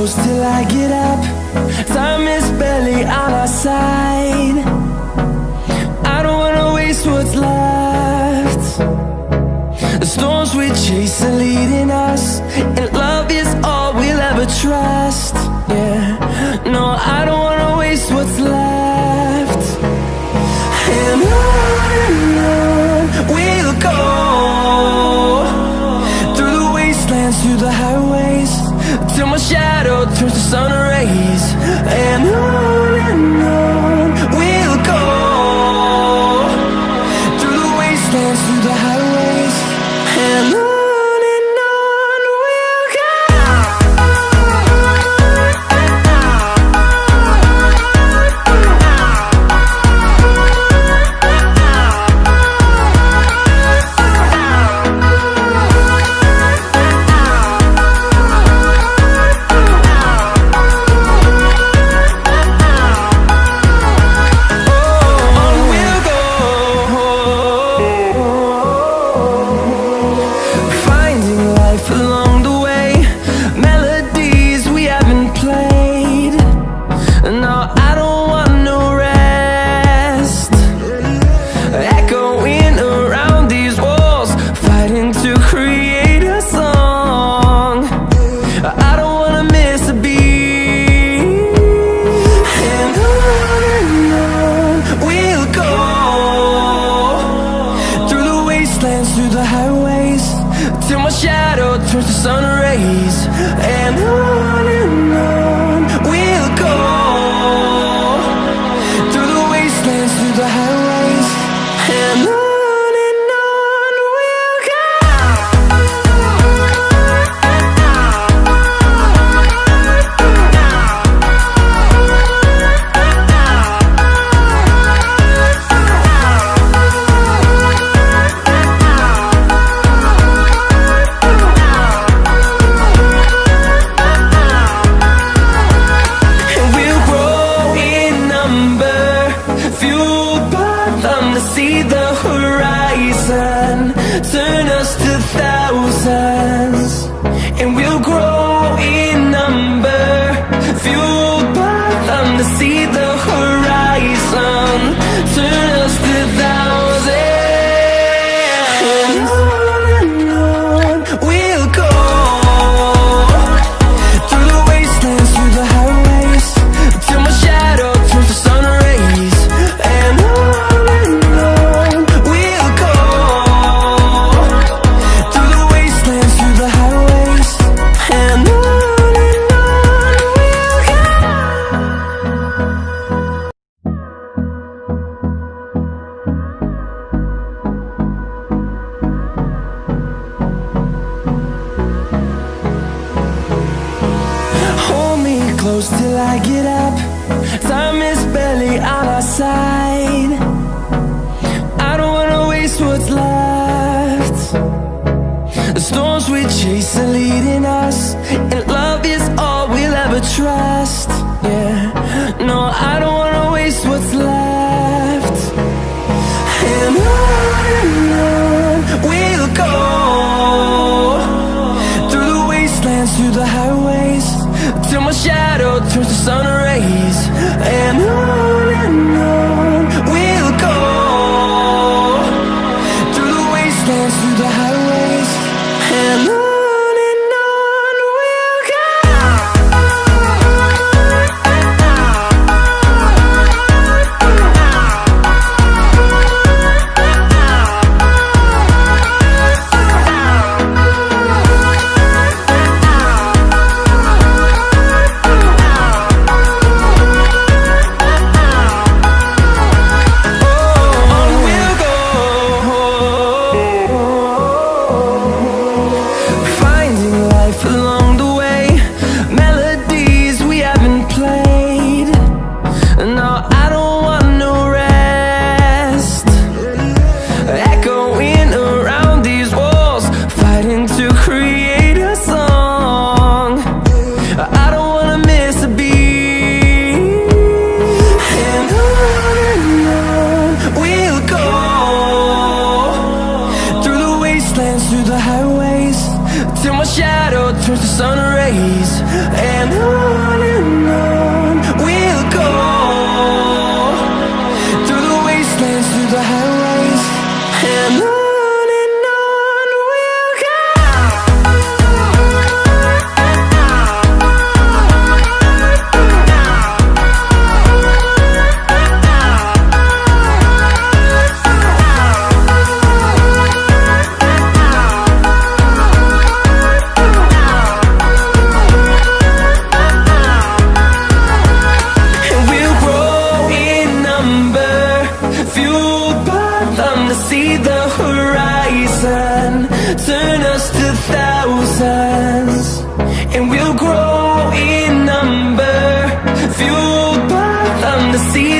close till I get up. Time is barely on our side. I don't wanna waste what's left. The storms we chase are leading us, and love is all we'll ever trust. Yeah, no, I don't wanna waste what's left. And on we'll go, through the wastelands, through the highways, till my shadow turns to sun rays. And on we'll go, through the wastelands, through the highways, and on we'll go. to see